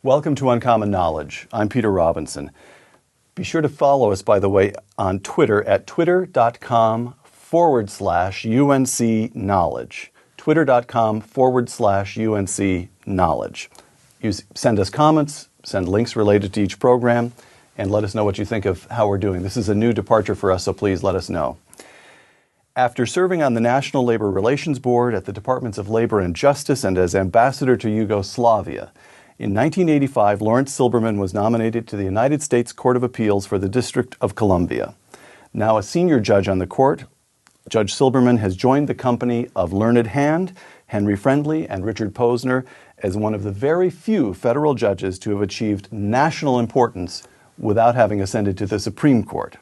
Welcome to Uncommon Knowledge. I'm Peter Robinson. Be sure to follow us, by the way, on Twitter at twitter.com/UNC Knowledge. Twitter.com/UNC Knowledge. You send us comments, send links related to each program, and let us know what you think of how we're doing. This is a new departure for us, so please let us know. After serving on the National Labor Relations Board at the Departments of Labor and Justice and as ambassador to Yugoslavia, in 1985, Laurence Silberman was nominated to the United States Court of Appeals for the District of Columbia. Now a senior judge on the court, Judge Silberman has joined the company of Learned Hand, Henry Friendly, and Richard Posner as one of the very few federal judges to have achieved national importance without having ascended to the Supreme Court.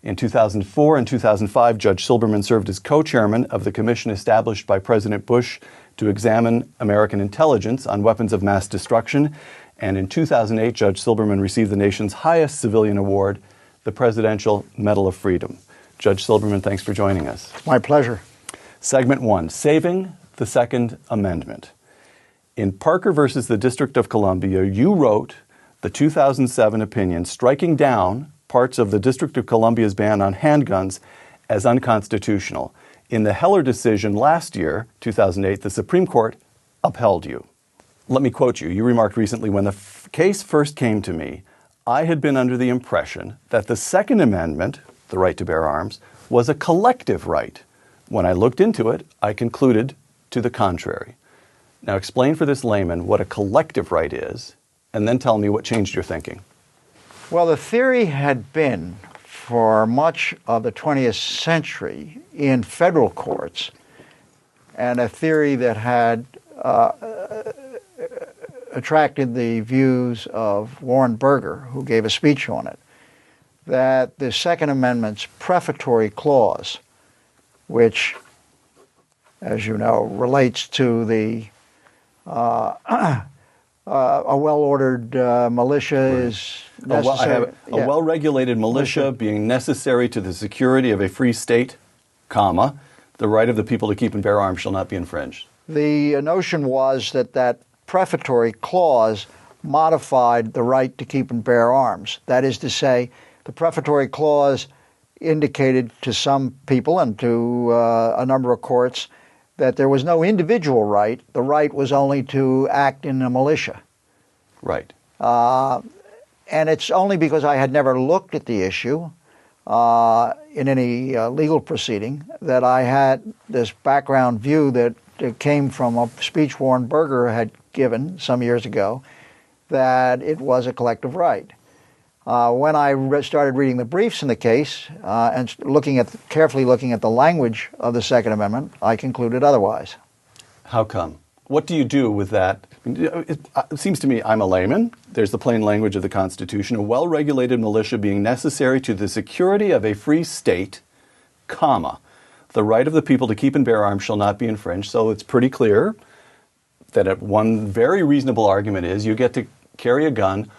In 2004 and 2005, Judge Silberman served as co-chairman of the commission established by President Bush to examine American intelligence on weapons of mass destruction. And in 2008, Judge Silberman received the nation's highest civilian award, the Presidential Medal of Freedom. Judge Silberman, thanks for joining us. My pleasure. Segment 1, Saving the Second Amendment. In Parker versus the District of Columbia, you wrote the 2007 opinion striking down parts of the District of Columbia's ban on handguns as unconstitutional. In the Heller decision last year, 2008, the Supreme Court upheld you. Let me quote you. You remarked recently, when the case first came to me, I had been under the impression that the Second Amendment, the right to bear arms, was a collective right. When I looked into it, I concluded to the contrary. Now explain for this layman what a collective right is, and then tell me what changed your thinking. Well, the theory had been for much of the 20th century in federal courts, and a theory that had attracted the views of Warren Burger, who gave a speech on it, that the Second Amendment's prefatory clause, which, as you know, relates to the a well-ordered militia is necessary. A well-regulated militia being necessary to the security of a free state, comma, the right of the people to keep and bear arms shall not be infringed. The notion was that that prefatory clause modified the right to keep and bear arms. That is to say, the prefatory clause indicated to some people and to a number of courts that there was no individual right. The right was only to act in a militia. Right. And it's only because I had never looked at the issue in any legal proceeding that I had this background view that came from a speech Warren Burger had given some years ago, that it was a collective right. When I started reading the briefs in the case and carefully looking at the language of the Second Amendment, I concluded otherwise. How come? What do you do with that? It seems to me, I'm a layman. There's the plain language of the Constitution. A well-regulated militia being necessary to the security of a free state, comma, the right of the people to keep and bear arms shall not be infringed. So it's pretty clear that one very reasonable argument is you get to carry a gun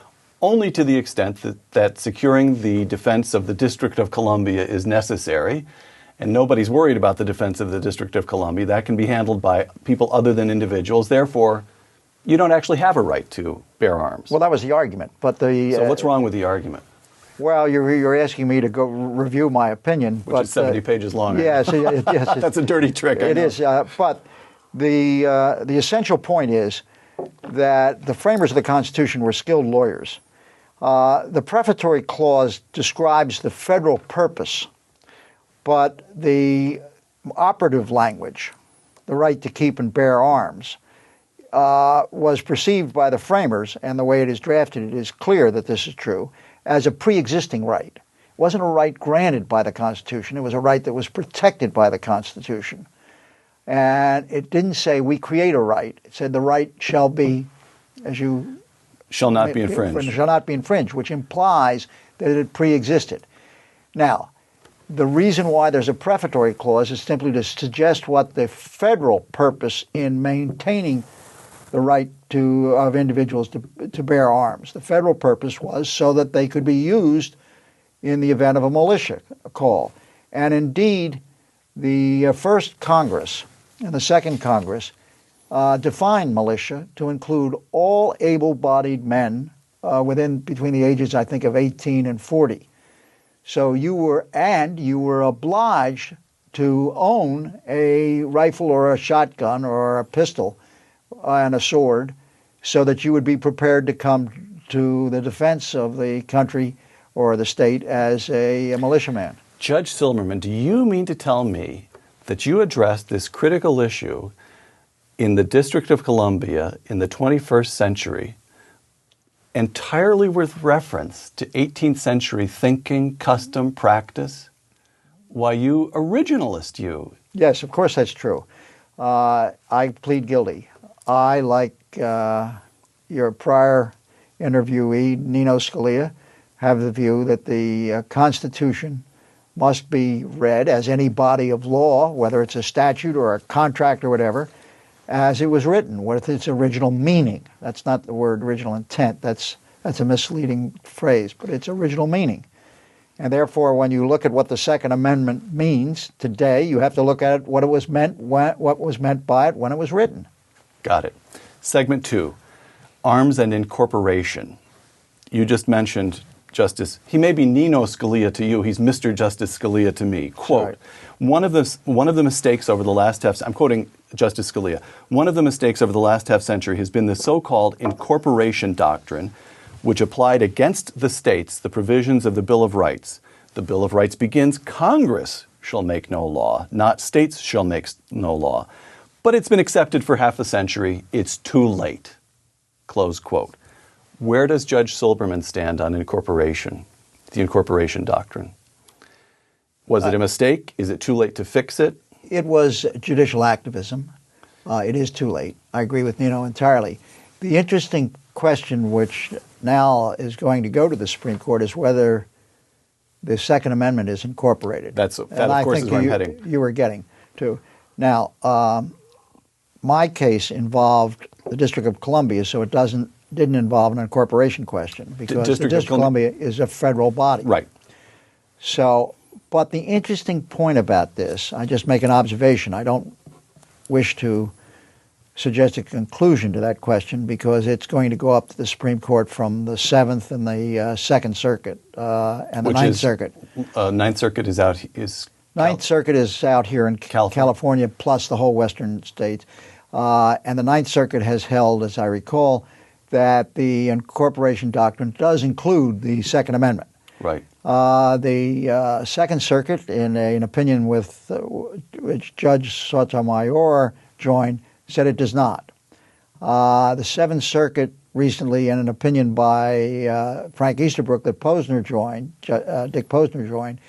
only to the extent that securing the defense of the District of Columbia is necessary, and nobody's worried about the defense of the District of Columbia. That can be handled by people other than individuals. Therefore, you don't actually have a right to bear arms. Well, that was the argument. But so what's wrong with the argument? Well, you're asking me to go review my opinion. Which is 70 pages long. Yes. That's a dirty trick. It is. But the essential point is that the framers of the Constitution were skilled lawyers. The prefatory clause describes the federal purpose, but the operative language, the right to keep and bear arms, was perceived by the framers, and the way it is drafted, it is clear that this is true, as a pre-existing right. It wasn't a right granted by the Constitution. It was a right that was protected by the Constitution. And it didn't say we create a right. It said the right shall be, as you... Shall not be infringed. Shall not be infringed, which implies that it pre-existed. Now, the reason why there's a prefatory clause is simply to suggest what the federal purpose in maintaining the right of individuals to bear arms. The federal purpose was so that they could be used in the event of a militia call. And indeed, the first Congress and the second Congress defined militia to include all able-bodied men between the ages, I think, of 18 and 40. So you were obliged to own a rifle or a shotgun or a pistol and a sword so that you would be prepared to come to the defense of the country or the state as a militiaman. Judge Silberman, do you mean to tell me that you addressed this critical issue in the District of Columbia in the 21st century entirely with reference to 18th century thinking, custom, practice? Why, you originalist, you. Yes, of course that's true. I plead guilty. I, like your prior interviewee, Nino Scalia, have the view that the Constitution must be read as any body of law, whether it's a statute or a contract or whatever, as it was written, with its original meaning. That's not the word original intent. That's a misleading phrase, but it's original meaning. And therefore, when you look at what the Second Amendment means today, you have to look at it, what was meant by it when it was written. Got it. Segment 2, arms and incorporation. You just mentioned Justice. He may be Nino Scalia to you. He's Mr. Justice Scalia to me. Quote, one of the mistakes over the last I'm quoting Justice Scalia, one of the mistakes over the last half century has been the so-called incorporation doctrine, which applied against the states the provisions of the Bill of Rights. The Bill of Rights begins, Congress shall make no law, not states shall make no law. But it's been accepted for half a century. It's too late. Close quote. Where does Judge Silberman stand on incorporation, the incorporation doctrine? Was it a mistake? Is it too late to fix it? It was judicial activism. It is too late. I agree with Nino entirely. The interesting question, which now is going to go to the Supreme Court, is whether the Second Amendment is incorporated. That of course, is where I'm heading. You were getting to. Now, my case involved the District of Columbia, so it didn't involve an incorporation question because the District of Columbia is a federal body. Right. So, but the interesting point about this, I just make an observation. I don't wish to suggest a conclusion to that question because it's going to go up to the Supreme Court from the Seventh and the Second Circuit and the Ninth Circuit. Ninth Circuit is out. Ninth Circuit is out here in California, plus the whole Western states, and the Ninth Circuit has held, as I recall, that the incorporation doctrine does include the Second Amendment. Right. The Second Circuit, in an opinion with which Judge Sotomayor joined, said it does not. The Seventh Circuit recently, in an opinion by Frank Easterbrook that Dick Posner joined,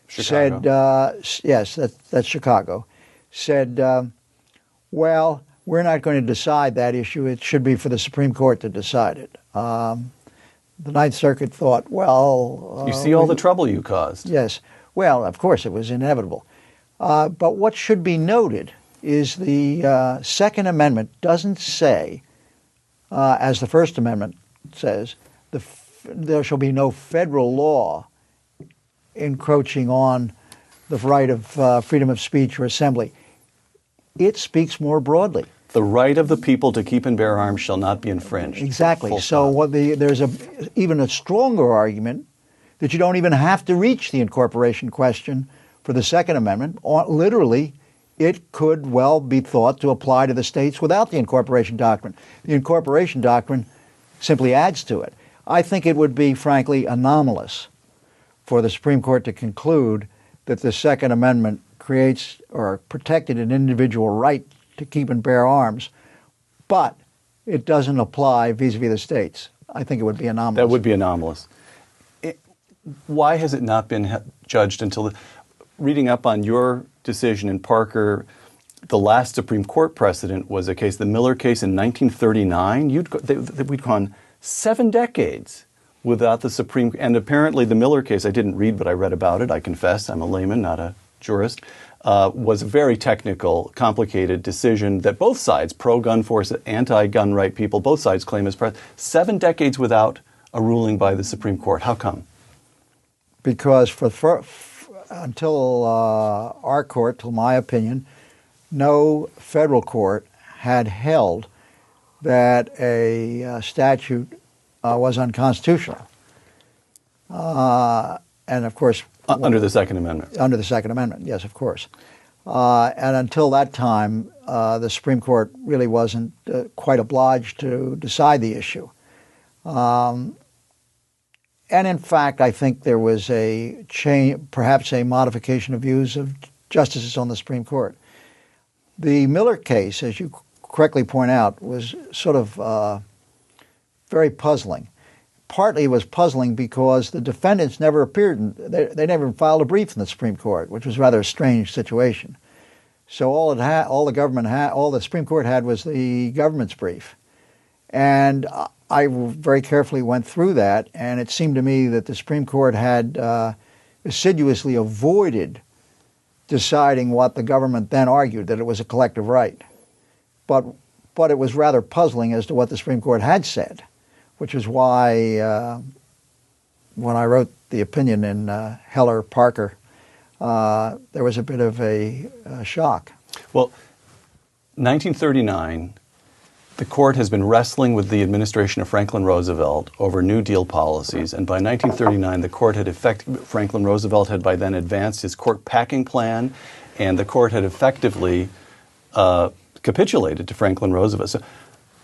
Chicago. Said, yes, that's Chicago, said, well, we're not going to decide that issue. It should be for the Supreme Court to decide it. The Ninth Circuit thought, well... you see all the trouble you caused. Yes. Well, of course, it was inevitable. But what should be noted is the Second Amendment doesn't say, as the First Amendment says, there shall be no federal law encroaching on the right of freedom of speech or assembly. It speaks more broadly. The right of the people to keep and bear arms shall not be infringed. Exactly. So there's even a stronger argument that you don't even have to reach the incorporation question for the Second Amendment. Literally, it could well be thought to apply to the states without the incorporation doctrine. The incorporation doctrine simply adds to it. I think it would be, frankly, anomalous for the Supreme Court to conclude that the Second Amendment creates or protected an individual right to keep and bear arms, but it doesn't apply vis-a-vis the states. I think it would be anomalous. That would be anomalous. Why has it not been judged until reading up on your decision in Parker, the last Supreme Court precedent was a case, the Miller case in 1939. We'd gone 7 decades without the Supreme, and apparently the Miller case, I didn't read, but I read about it. I confess, I'm a layman, not a jurist. Was a very technical, complicated decision that both sides, pro-gun force, anti-gun right people, both sides claim as precedent. 7 decades without a ruling by the Supreme Court. How come? Because until our court, to my opinion, no federal court had held that a statute was unconstitutional. And of course... Under the Second Amendment. Under the Second Amendment, yes, of course. And until that time, the Supreme Court really wasn't quite obliged to decide the issue. And in fact, I think there was a change, perhaps a modification of views of justices on the Supreme Court. The Miller case, as you correctly point out, was sort of very puzzling. Partly it was puzzling because the defendants never appeared, they never filed a brief in the Supreme Court, which was rather a strange situation. So all the Supreme Court had was the government's brief. And I very carefully went through that, and it seemed to me that the Supreme Court had assiduously avoided deciding what the government then argued, that it was a collective right. But it was rather puzzling as to what the Supreme Court had said, which is why when I wrote the opinion in Heller-Parker, there was a bit of a shock. Well, 1939, the court has been wrestling with the administration of Franklin Roosevelt over New Deal policies, and by 1939, the court had Franklin Roosevelt had by then advanced his court packing plan, and the court had effectively capitulated to Franklin Roosevelt. So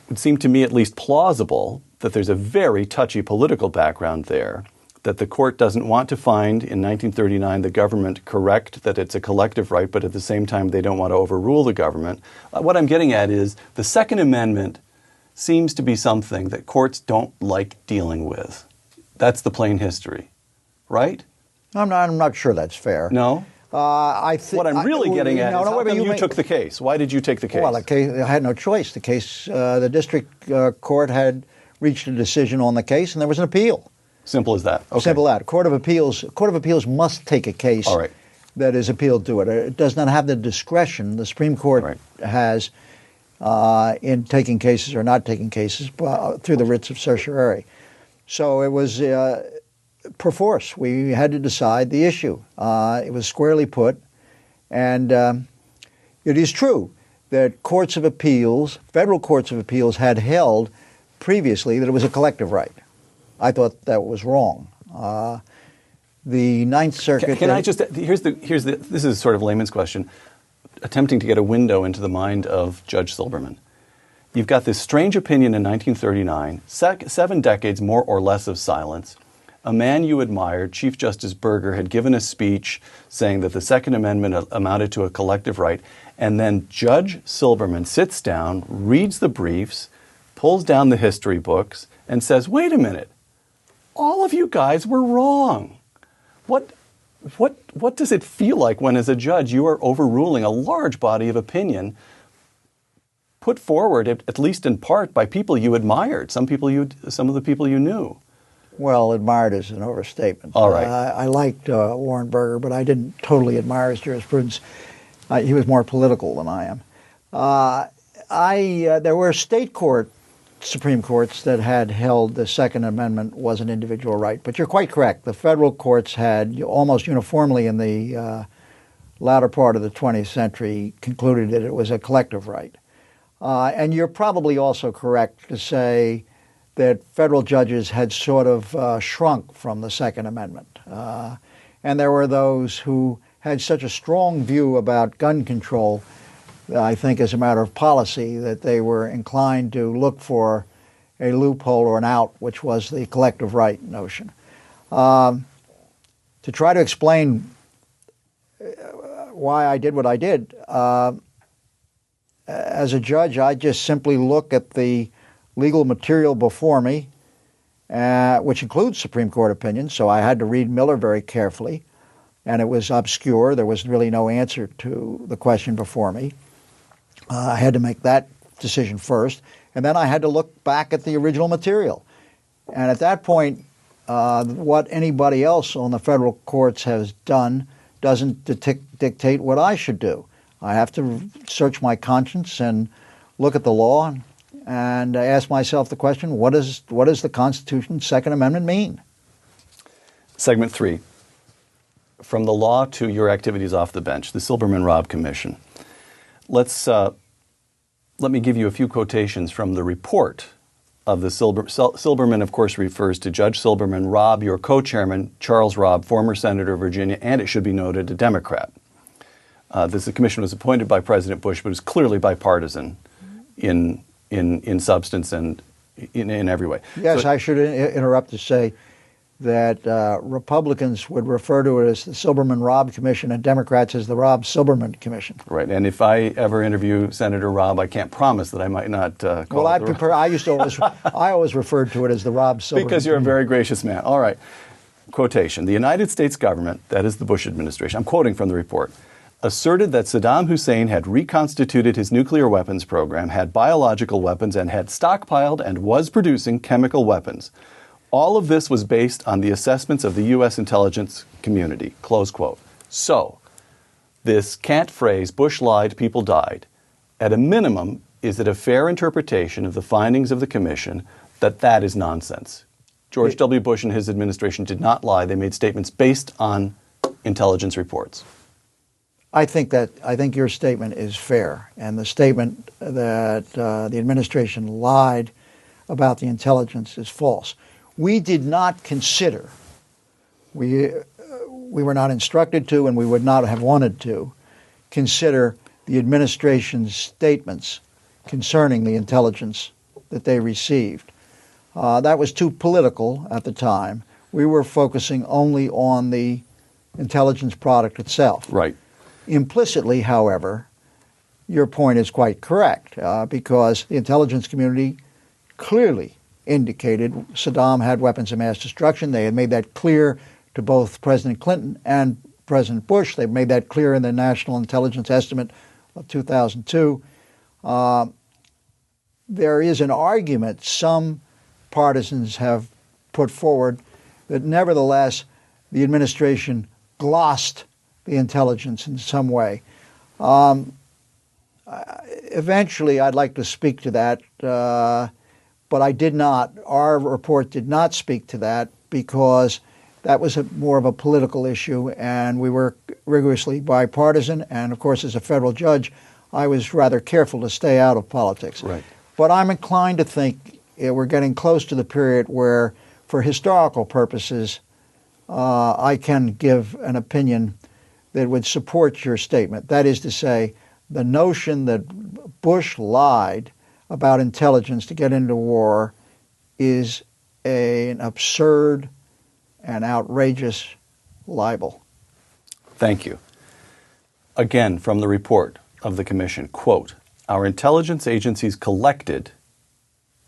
it seemed to me at least plausible that there's a very touchy political background there, that the court doesn't want to find in 1939 the government correct that it's a collective right, but at the same time they don't want to overrule the government. What I'm getting at is the Second Amendment seems to be something that courts don't like dealing with. That's the plain history, right? I'm not sure that's fair. No? What I'm really getting at is how come you took the case? Why did you take the case? Well, I had no choice. The case, the district court had reached a decision on the case, and there was an appeal. Simple as that. Okay. Simple as that. Court of Appeals must take a case that is appealed to it. It does not have the discretion the Supreme Court has in taking cases or not taking cases through the writs of certiorari. So it was perforce. We had to decide the issue. It was squarely put, and it is true that courts of appeals, federal courts of appeals, had held previously that it was a collective right. I thought that was wrong. The Ninth Circuit... Can I just... This is sort of a layman's question, attempting to get a window into the mind of Judge Silberman. You've got this strange opinion in 1939, 7 decades more or less of silence. A man you admired, Chief Justice Burger, had given a speech saying that the Second Amendment amounted to a collective right, and then Judge Silberman sits down, reads the briefs, pulls down the history books, and says, wait a minute, all of you guys were wrong. What does it feel like when, as a judge, you are overruling a large body of opinion put forward, at least in part, by people you admired, some of the people you knew? Well, admired is an overstatement. All right. I liked Warren Burger, but I didn't totally admire his jurisprudence. He was more political than I am. There were state Supreme Courts that had held the Second Amendment was an individual right. But you're quite correct. The federal courts had almost uniformly in the latter part of the 20th century concluded that it was a collective right. And you're probably also correct to say that federal judges had sort of shrunk from the Second Amendment. And there were those who had such a strong view about gun control, I think as a matter of policy, that they were inclined to look for a loophole or an out, which was the collective right notion. To try to explain why I did what I did, as a judge, I just simply look at the legal material before me, which includes Supreme Court opinions, so I had to read Miller very carefully, and it was obscure. There was really no answer to the question before me. I had to make that decision first, and then I had to look back at the original material. And at that point, what anybody else on the federal courts has done doesn't dictate what I should do. I have to search my conscience and look at the law and ask myself the question, what does the Constitution's Second Amendment mean? Segment 3, from the law to your activities off the bench, the Silberman-Rob Commission. Let's let me give you a few quotations from the report of the Silberman, of course, refers to Judge Silberman-Rob, your co-chairman, Charles Robb, former senator of Virginia, and it should be noted, a Democrat. The commission was appointed by President Bush, but was clearly bipartisan in substance and in every way. Yes, so, I should interrupt to say that Republicans would refer to it as the Silberman-Rob Commission and Democrats as the Robb Silberman Commission. Right, and if I ever interview Senator Robb, I can't promise that I might not call well, it I prefer. I used to always. I always referred to it as the Robb Silberman. Because you're a very gracious man. All right. Quotation: the United States government, that is the Bush administration, I'm quoting from the report, asserted that Saddam Hussein had reconstituted his nuclear weapons program, had biological weapons, and had stockpiled and was producing chemical weapons. All of this was based on the assessments of the U.S. intelligence community, close quote. So, this cant phrase, Bush lied, people died, at a minimum, is it a fair interpretation of the findings of the commission that is nonsense? George W. Bush and his administration did not lie. They made statements based on intelligence reports. I think your statement is fair, and the statement that the administration lied about the intelligence is false. We did not consider, we were not instructed to, and we would not have wanted to consider the administration's statements concerning the intelligence that they received. That was too political at the time. We were focusing only on the intelligence product itself. Right. Implicitly, however, your point is quite correct, because the intelligence community clearly indicated Saddam had weapons of mass destruction. They had made that clear to both President Clinton and President Bush. They made that clear in the National Intelligence Estimate of 2002. There is an argument some partisans have put forward that nevertheless the administration glossed the intelligence in some way. Eventually, I'd like to speak to that, but I did not. Our report did not speak to that because that was more of a political issue, and we were rigorously bipartisan. And of course, as a federal judge, I was rather careful to stay out of politics. Right. But I'm inclined to think we're getting close to the period where, for historical purposes, I can give an opinion that would support your statement. That is to say, the notion that Bush lied about intelligence to get into war is an absurd and outrageous libel. Thank you. Again, from the report of the commission, quote, our intelligence agencies collected,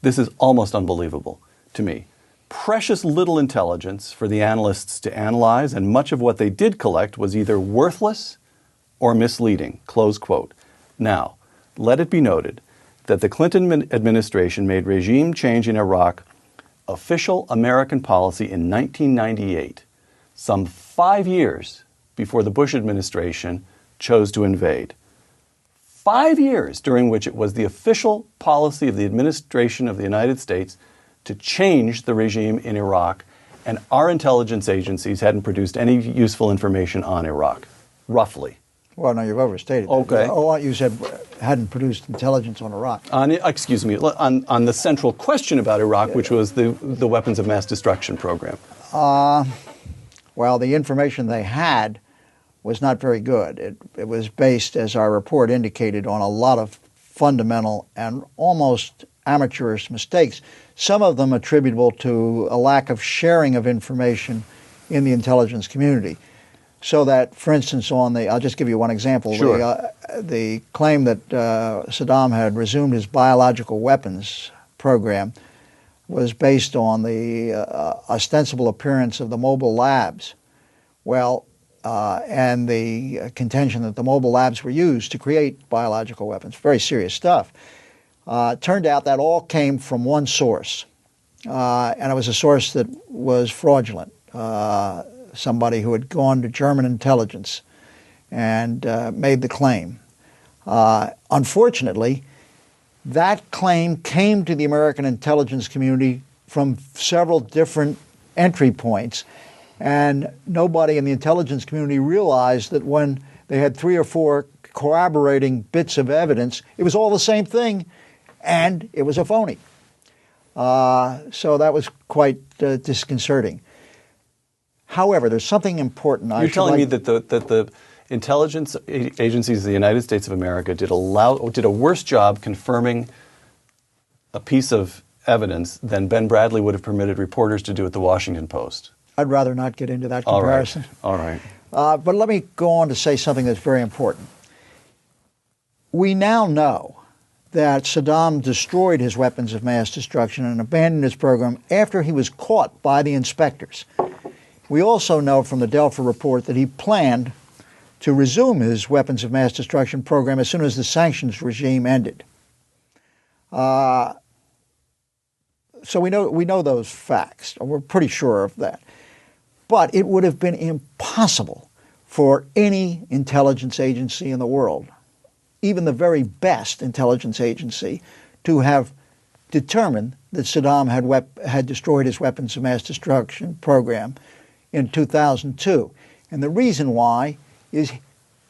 this is almost unbelievable to me, precious little intelligence for the analysts to analyze, and much of what they did collect was either worthless or misleading, close quote. Now, let it be noted that the Clinton administration made regime change in Iraq official American policy in 1998, some 5 years before the Bush administration chose to invade. 5 years during which it was the official policy of the administration of the United States to change the regime in Iraq, and our intelligence agencies hadn't produced any useful information on Iraq, roughly. Well, no, you've overstated that. Okay. Oh, you said hadn't produced intelligence on Iraq. On the central question about Iraq, which was the weapons of mass destruction program. Well, the information they had was not very good. It was based, as our report indicated, on a lot of fundamental and almost amateurish mistakes, some of them attributable to a lack of sharing of information in the intelligence community. So that, for instance, I'll just give you one example. Sure. The claim that Saddam had resumed his biological weapons program was based on the ostensible appearance of the mobile labs. Well, and the contention that the mobile labs were used to create biological weapons. Very serious stuff. It turned out that all came from one source, and it was a source that was fraudulent. Somebody who had gone to German intelligence and made the claim. Unfortunately, that claim came to the American intelligence community from several different entry points, and nobody in the intelligence community realized that when they had 3 or 4 corroborating bits of evidence. It was all the same thing, and it was a phony. So that was quite disconcerting. However, there's something important. You're telling me that the intelligence agencies of the United States of America did a worse job confirming a piece of evidence than Ben Bradley would have permitted reporters to do at the Washington Post. I'd rather not get into that comparison. All right. But let me go on to say something that's very important. We now know that Saddam destroyed his weapons of mass destruction and abandoned his program after he was caught by the inspectors. We also know from the Delphi report that he planned to resume his weapons of mass destruction program as soon as the sanctions regime ended. So we know those facts. We're pretty sure of that. But it would have been impossible for any intelligence agency in the world, even the very best intelligence agency, to have determined that Saddam had destroyed his weapons of mass destruction program in 2002. And the reason why is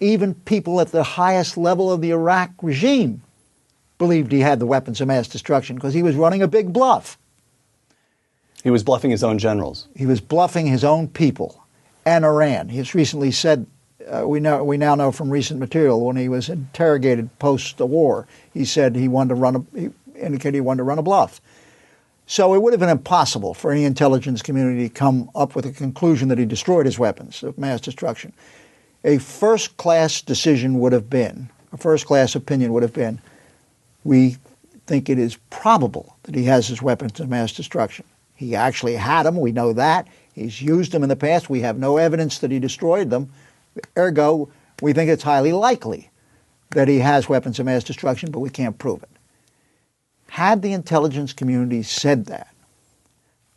even people at the highest level of the Iraq regime believed he had the weapons of mass destruction because he was running a big bluff. He was bluffing his own generals. He was bluffing his own people and Iran. He has recently said, we now know from recent material, when he was interrogated post the war, he said he indicated he wanted to run a bluff. So it would have been impossible for any intelligence community to come up with a conclusion that he destroyed his weapons of mass destruction. A first-class decision would have been, a first-class opinion would have been, we think it is probable that he has his weapons of mass destruction. He actually had them, we know that. He's used them in the past. We have no evidence that he destroyed them. Ergo, we think it's highly likely that he has weapons of mass destruction, but we can't prove it. Had the intelligence community said that,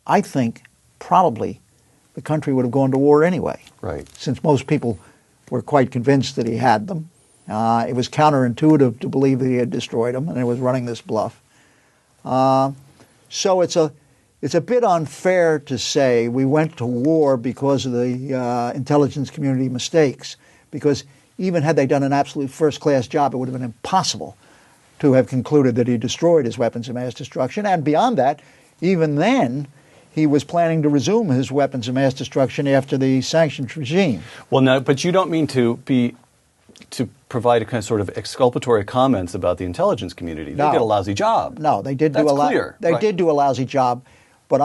I think probably the country would have gone to war anyway. Right. Since most people were quite convinced that he had them. It was counterintuitive to believe that he had destroyed them, and he was running this bluff. So it's a bit unfair to say we went to war because of the intelligence community mistakes, because even had they done an absolute first-class job, it would have been impossible to have concluded that he destroyed his weapons of mass destruction. And beyond that, even then, he was planning to resume his weapons of mass destruction after the sanctions regime. Well, no, but you don't mean to provide a kind of sort of exculpatory comments about the intelligence community. They did a lousy job. No, they did That's clear. They did do a lousy job, but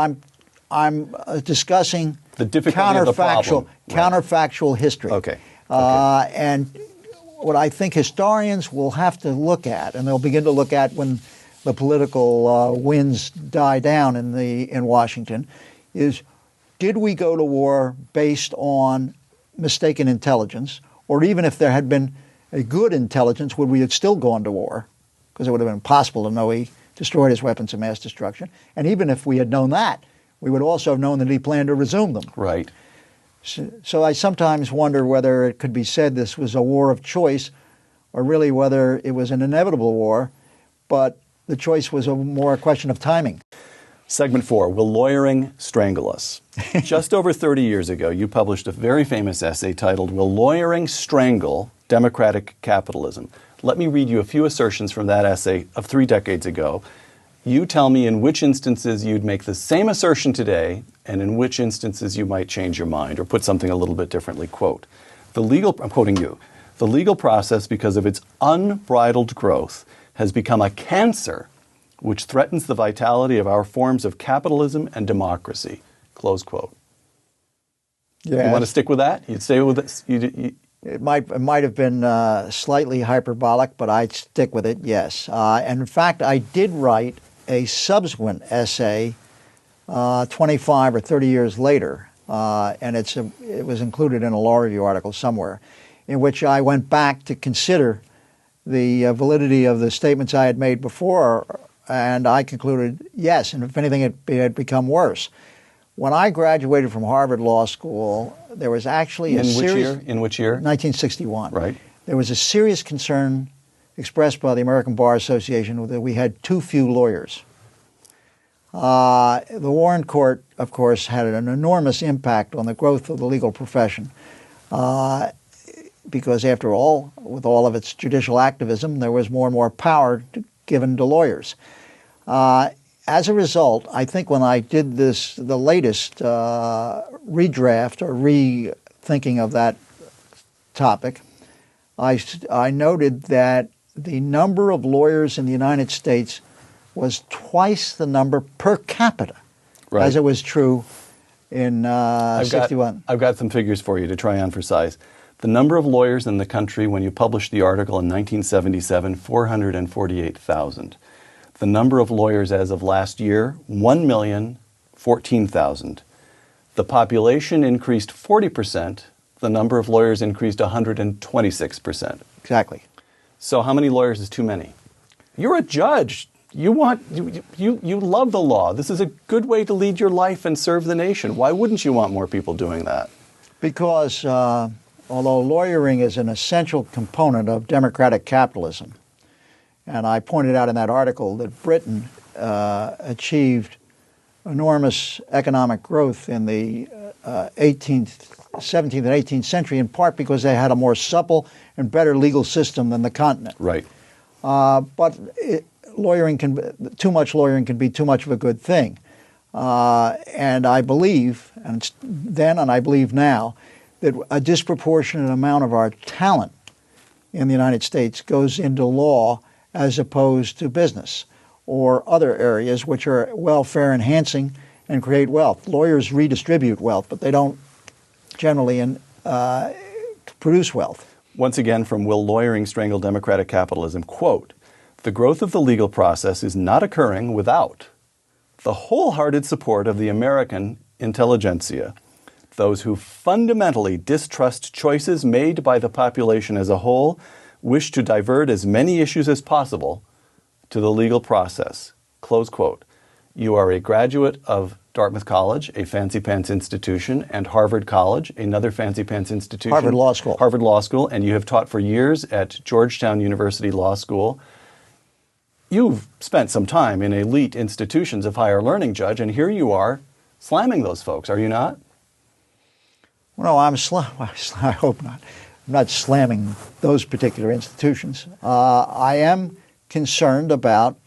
I'm discussing the difficulty of the problem. Counterfactual history. Okay. And what I think historians will have to look at, and they'll begin to look at when the political winds die down in Washington, is did we go to war based on mistaken intelligence, or even if there had been a good intelligence, would we have still gone to war? Because it would have been impossible to know he destroyed his weapons of mass destruction. And even if we had known that, we would also have known that he planned to resume them. Right. So I sometimes wonder whether it could be said this was a war of choice, or really whether it was an inevitable war, but the choice was more a question of timing. Segment 4, Will Lawyering Strangle Us? Just over 30 years ago, you published a very famous essay titled, Will Lawyering Strangle Democratic Capitalism? Let me read you a few assertions from that essay of 3 decades ago. You tell me in which instances you'd make the same assertion today and in which instances you might change your mind or put something a little bit differently. Quote, I'm quoting you, the legal process, because of its unbridled growth, has become a cancer which threatens the vitality of our forms of capitalism and democracy. Close quote. Yes. You want to stick with that? You'd stay with this? It might have been slightly hyperbolic, but I'd stick with it, yes. And in fact, I did write a subsequent essay 25 or 30 years later, and it was included in a law review article somewhere, in which I went back to consider the validity of the statements I had made before, and I concluded, yes, and if anything, it had become worse. When I graduated from Harvard Law School, there was actually In which year? 1961. Right. There was a serious concern expressed by the American Bar Association that we had too few lawyers. The Warren Court, of course, had an enormous impact on the growth of the legal profession. because after all, with all of its judicial activism, there was more and more power given to lawyers. As a result, I think when I did the latest redraft or rethinking of that topic, I noted that the number of lawyers in the United States was twice the number per capita, right, as it was true in 61. I've got some figures for you to try on for size. The number of lawyers in the country when you published the article in 1977, 448,000. The number of lawyers as of last year, 1,014,000. The population increased 40%. The number of lawyers increased 126%. Exactly. So how many lawyers is too many? You're a judge. You love the law. This is a good way to lead your life and serve the nation. Why wouldn't you want more people doing that? Because although lawyering is an essential component of democratic capitalism, and I pointed out in that article that Britain achieved enormous economic growth in the 17th and 18th century, in part because they had a more supple and better legal system than the continent. Right. But too much lawyering can be too much of a good thing. And I believe, and I believe now, that a disproportionate amount of our talent in the United States goes into law as opposed to business or other areas which are welfare enhancing and create wealth. Lawyers redistribute wealth, but they don't generally produce wealth. Once again, from Will Lawyering Strangle Democratic Capitalism, quote, "The growth of the legal process is not occurring without the wholehearted support of the American intelligentsia, those who fundamentally distrust choices made by the population as a whole, wish to divert as many issues as possible to the legal process." Close quote. You are a graduate of Dartmouth College, a fancy pants institution, and Harvard College, another fancy pants institution. Harvard Law School. Harvard Law School, and you have taught for years at Georgetown University Law School. You've spent some time in elite institutions of higher learning, Judge, and here you are slamming those folks, are you not? Well, no, I hope not. I'm not slamming those particular institutions. I am concerned about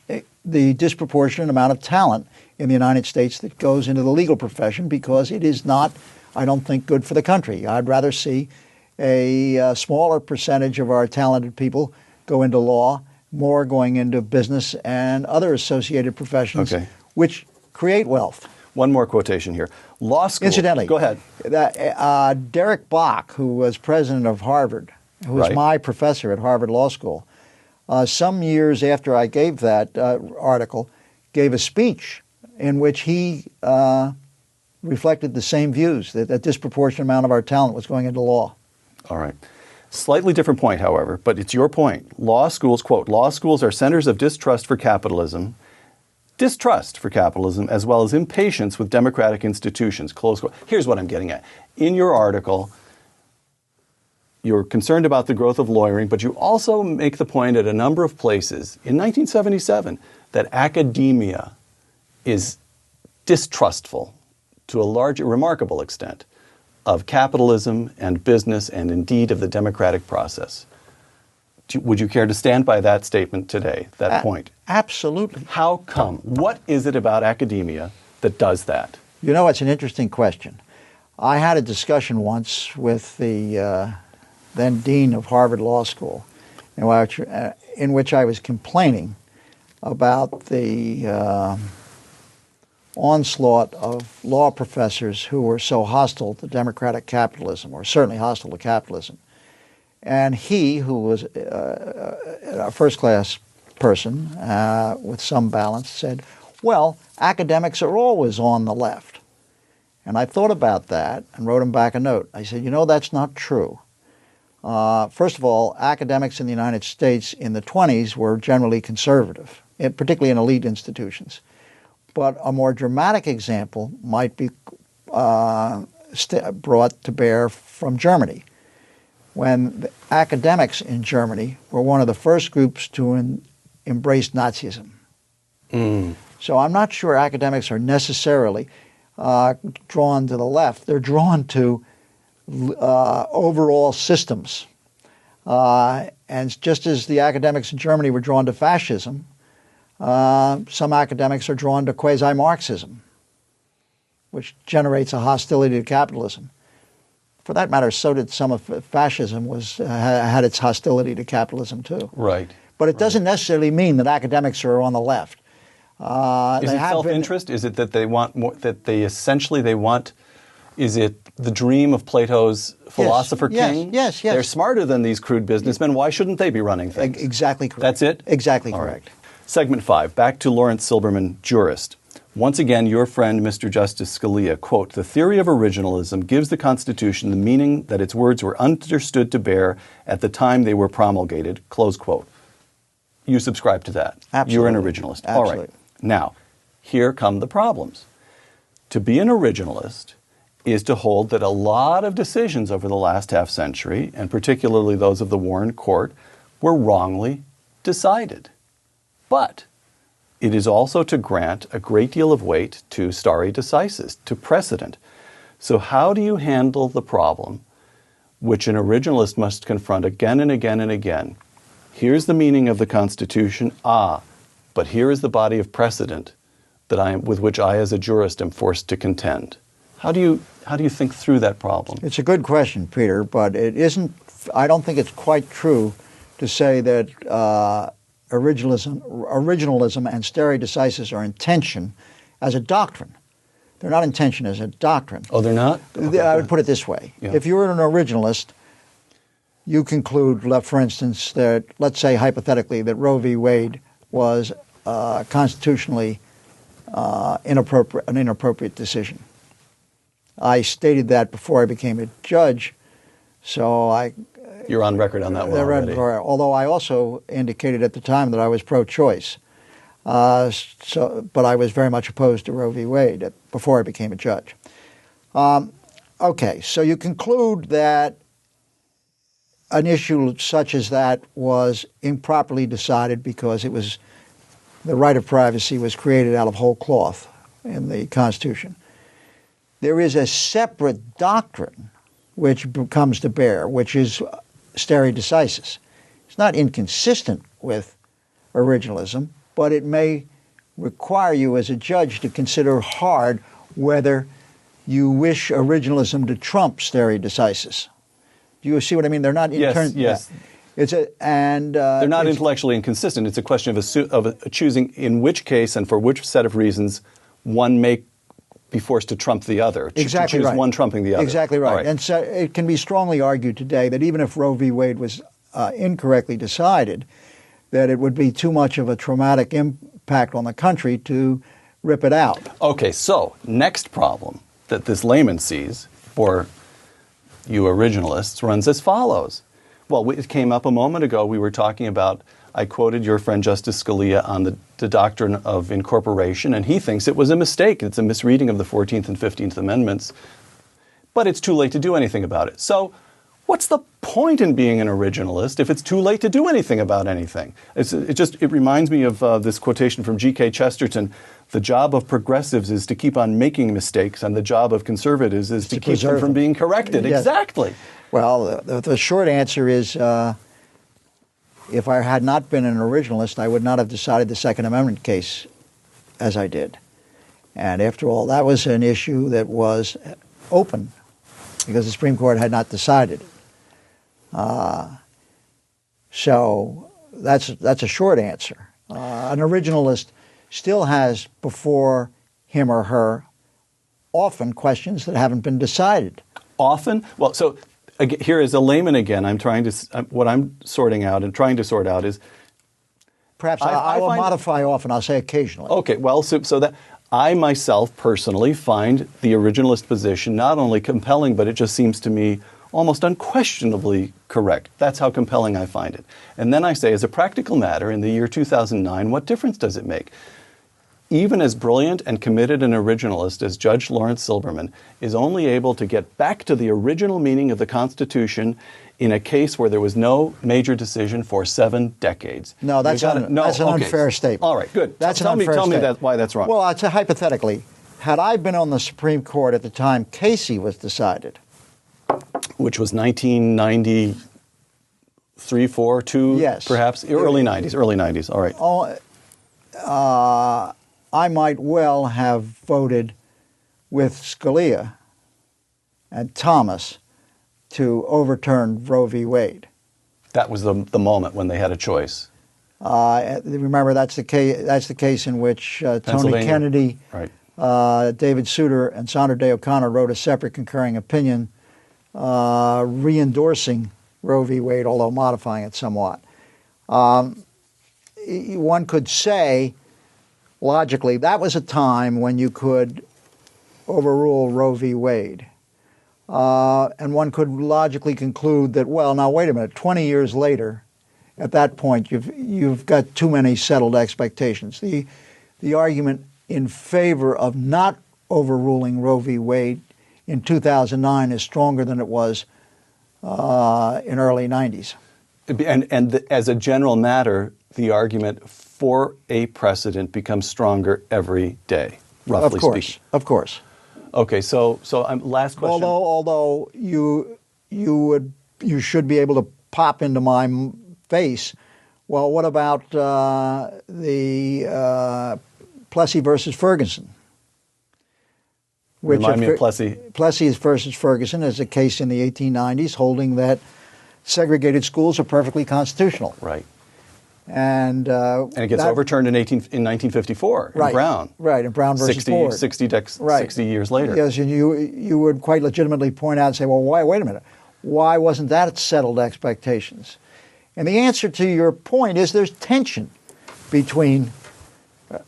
the disproportionate amount of talent in the United States that goes into the legal profession because it is not, I don't think, good for the country. I'd rather see a smaller percentage of our talented people go into law, more going into business and other associated professions, which create wealth. One more quotation here. Law school. Incidentally, go ahead. Derek Bach, who was president of Harvard, who was my professor at Harvard Law School, some years after I gave that article, gave a speech in which he reflected the same views, that a disproportionate amount of our talent was going into law. All right. Slightly different point, however, but it's your point. Law schools, quote, "Law schools are centers of distrust for capitalism, as well as impatience with democratic institutions," close quote. Here's what I'm getting at. In your article, you're concerned about the growth of lawyering, but you also make the point at a number of places in 1977 that academia is distrustful to a remarkable extent of capitalism and business and indeed of the democratic process. Would you care to stand by that statement today, that point? Absolutely. How come? What is it about academia that does that? You know, it's an interesting question. I had a discussion once with the then dean of Harvard Law School, in which I was complaining about the onslaught of law professors who were so hostile to democratic capitalism, or certainly hostile to capitalism. And he, who was a first-class person with some balance, said, well, academics are always on the left. And I thought about that and wrote him back a note. I said, you know, that's not true. First of all, academics in the United States in the 20s were generally conservative, particularly in elite institutions. But a more dramatic example might be brought to bear from Germany, when the academics in Germany were one of the first groups to embrace Nazism. So I'm not sure academics are necessarily drawn to the left. They're drawn to overall systems And just as the academics in Germany were drawn to fascism, some academics are drawn to quasi-Marxism, which generates a hostility to capitalism. For that matter, so did some of fascism had its hostility to capitalism too. Right. But it doesn't necessarily mean that academics are on the left. Is it self-interest? Is it that they want more? That they essentially want? Is it the dream of Plato's philosopher king? Yes. They're smarter than these crude businessmen. Why shouldn't they be running things? Exactly correct. That's it? Exactly All correct. Right. Segment 5. Back to Laurence Silberman, jurist. Once again, your friend, Mr. Justice Scalia, quote, "The theory of originalism gives the Constitution the meaning that its words were understood to bear at the time they were promulgated," close quote. You subscribe to that. Absolutely. You're an originalist. Absolutely. All right. Now, here come the problems. To be an originalist is to hold that a lot of decisions over the last half century, and particularly those of the Warren Court, were wrongly decided. But it is also to grant a great deal of weight to stare decisis, to precedent. So how do you handle the problem which an originalist must confront again and again and again? Here's the meaning of the Constitution, but here is the body of precedent with which I as a jurist am forced to contend. How do you think through that problem? It's a good question, Peter, but it isn't. I don't think it's quite true to say that originalism and stare decisis are in tension as a doctrine. They're not in tension as a doctrine. Oh, they're not? Okay. I would put it this way. Yeah. If you're an originalist, you conclude, for instance, that, let's say hypothetically, that Roe v. Wade was constitutionally an inappropriate decision. I stated that before I became a judge, so You're on record on that one already. Although I also indicated at the time that I was pro-choice, but I was very much opposed to Roe v. Wade before I became a judge. Okay, so you conclude that an issue such as that was improperly decided because the right of privacy was created out of whole cloth in the Constitution. There is a separate doctrine which comes to bear, which is stare decisis. It's not inconsistent with originalism, but it may require you as a judge to consider hard whether you wish originalism to trump stare decisis. Do you see what I mean? They're not yes. They're not intellectually inconsistent. It's a question of choosing in which case and for which set of reasons one may be forced to trump the other. Exactly to choose right. one trumping the other. Exactly right. Right. And so it can be strongly argued today that even if Roe v. Wade was incorrectly decided, that it would be too much of a traumatic impact on the country to rip it out. Okay, so next problem that this layman sees for you originalists runs as follows. Well, it came up a moment ago. We were talking about, I quoted your friend Justice Scalia on the doctrine of incorporation, and he thinks it was a mistake. It's a misreading of the 14th and 15th Amendments, but it's too late to do anything about it. So what's the point in being an originalist if it's too late to do anything about anything? It reminds me of this quotation from G.K. Chesterton: "The job of progressives is to keep on making mistakes, and the job of conservatives is to keep them from being corrected." Yes. Exactly. Well, the short answer is if I had not been an originalist, I would not have decided the Second Amendment case as I did. And after all, that was an issue that was open because the Supreme Court had not decided. So that's a short answer. An originalist still has before him or her often questions that haven't been decided. Often? Well, so here is a layman again. What I'm sorting out and trying to sort out is... Perhaps I will modify often. I'll say occasionally. Okay, well, so that I myself personally find the originalist position not only compelling, but it just seems to me almost unquestionably correct. That's how compelling I find it. And then I say, as a practical matter, in the year 2009, what difference does it make? Even as brilliant and committed an originalist as Judge Laurence Silberman is only able to get back to the original meaning of the Constitution in a case where there was no major decision for 7 decades. No, that's an unfair statement. All right, good. That's tell an unfair me statement. why that's wrong. Well, I'd say hypothetically, had I been on the Supreme Court at the time Casey was decided, which was 1990. 3, 4, 2, Yes. perhaps? Early 90s, early 90s, all right. I might well have voted with Scalia and Thomas to overturn Roe v. Wade. That was the moment when they had a choice. Remember, that's the case in which Tony Pennsylvania. Kennedy, Right. David Souter, and Sandra Day O'Connor wrote a separate concurring opinion re-endorsing Roe v. Wade, although modifying it somewhat. One could say, logically, that was a time when you could overrule Roe v. Wade. And one could logically conclude that, well, now wait a minute, 20 years later, at that point, you've got too many settled expectations. The argument in favor of not overruling Roe v. Wade in 2009 is stronger than it was in early 90s. And as a general matter, the argument for a precedent becomes stronger every day, roughly speaking. Of course. Okay, so last question. Although you should be able to pop into my face. Well, what about the Plessy versus Ferguson? Remind me of Plessy. Plessy versus Ferguson is a case in the 1890s holding that segregated schools are perfectly constitutional. Right. And it gets overturned in 1954 in Brown. Right, in Brown versus Ford. 60 years later. Yes, and you would quite legitimately point out and say, well, wait a minute. Why wasn't that settled expectations? And the answer to your point is there's tension between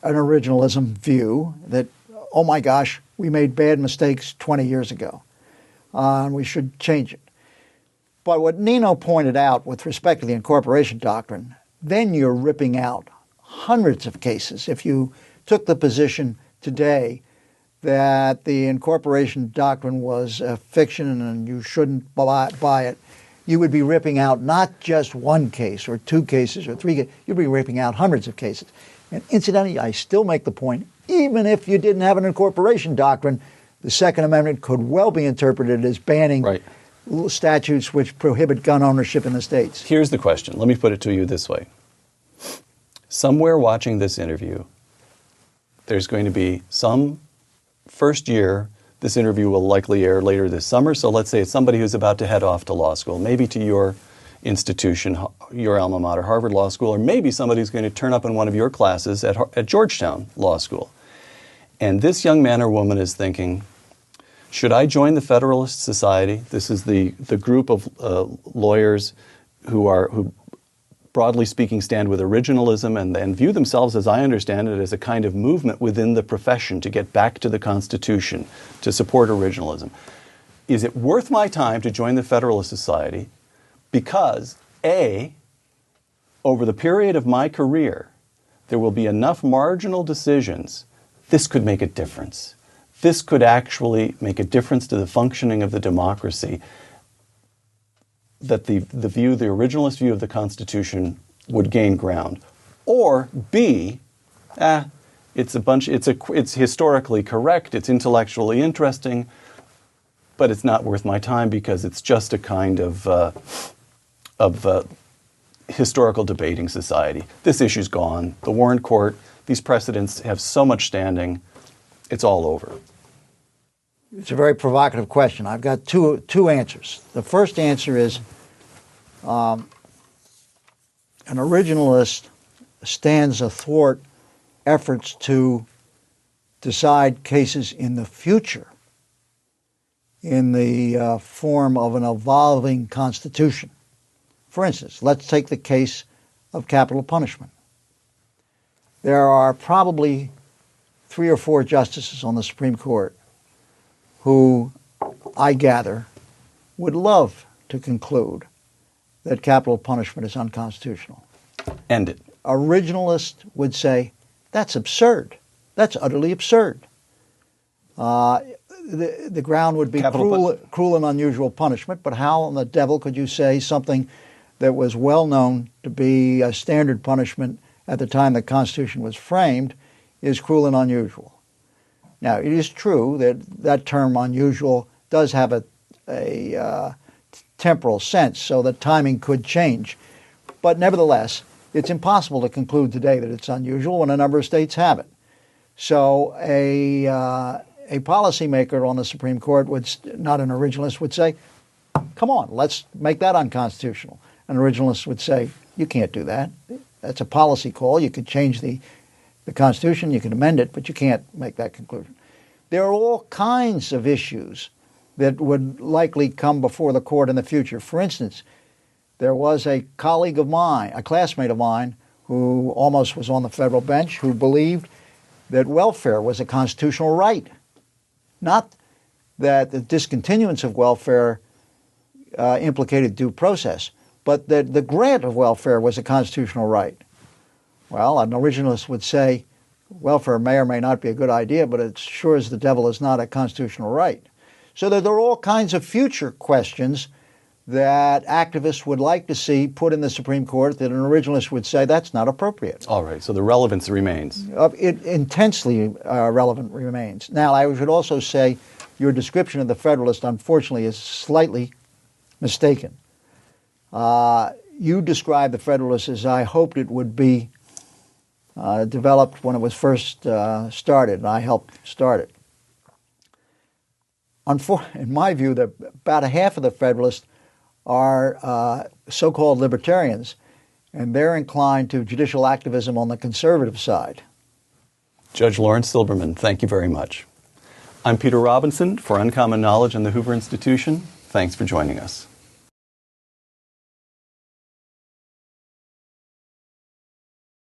an originalism view that, oh my gosh, we made bad mistakes 20 years ago, and we should change it. But what Nino pointed out with respect to the incorporation doctrine, then you're ripping out hundreds of cases. If you took the position today that the incorporation doctrine was a fiction and you shouldn't buy it, you would be ripping out not just one case or two cases or three cases. You'd be ripping out hundreds of cases. And incidentally, I still make the point, even if you didn't have an incorporation doctrine, the Second Amendment could well be interpreted as banning statutes which prohibit gun ownership in the states. Here's the question. Let me put it to you this way. Somewhere watching this interview, there's going to be some first year. This interview will likely air later this summer. So let's say it's somebody who's about to head off to law school, maybe to your institution, your alma mater, Harvard Law School, or maybe somebody who's going to turn up in one of your classes at Georgetown Law School. And this young man or woman is thinking, should I join the Federalist Society? This is the group of lawyers who broadly speaking stand with originalism and view themselves, as I understand it, as a kind of movement within the profession to get back to the Constitution, to support originalism. Is it worth my time to join the Federalist Society because, A, over the period of my career, there will be enough marginal decisions, this could make a difference. This could actually make a difference to the functioning of the democracy, that the originalist view of the Constitution would gain ground. Or B, it's historically correct, it's intellectually interesting, but it's not worth my time because it's just a kind of historical debating society. This issue's gone. The Warren Court, these precedents have so much standing, it's all over. It's a very provocative question. I've got two answers. The first answer is an originalist stands athwart efforts to decide cases in the future in the form of an evolving constitution. For instance, let's take the case of capital punishment. There are probably 3 or 4 justices on the Supreme Court who, I gather, would love to conclude that capital punishment is unconstitutional. End it. Originalists would say, that's absurd. That's utterly absurd. The ground would be cruel and unusual punishment, but how in the devil could you say something that was well known to be a standard punishment at the time the Constitution was framed is cruel and unusual? Now, it is true that that term unusual does have a temporal sense, so that timing could change. But nevertheless, it's impossible to conclude today that it's unusual when a number of states have it. So a policymaker on the Supreme Court, not an originalist, would say, come on, let's make that unconstitutional. An originalist would say, you can't do that. That's a policy call. You could change the Constitution, you can amend it, but you can't make that conclusion. There are all kinds of issues that would likely come before the court in the future. For instance, there was a colleague of mine, a classmate of mine, who almost was on the federal bench, who believed that welfare was a constitutional right. Not that the discontinuance of welfare implicated due process, but that the grant of welfare was a constitutional right. Well, an originalist would say welfare may or may not be a good idea, but it sure as the devil is not a constitutional right. So there are all kinds of future questions that activists would like to see put in the Supreme Court that an originalist would say that's not appropriate. All right, so the relevance remains. It intensely relevant remains. Now, I should also say your description of the Federalist, unfortunately, is slightly mistaken. You described the Federalist as I hoped it would be developed when it was first started, and I helped start it. In my view, about a half of the Federalists are so-called libertarians, and they're inclined to judicial activism on the conservative side. Judge Laurence Silberman, thank you very much. I'm Peter Robinson for Uncommon Knowledge and the Hoover Institution. Thanks for joining us.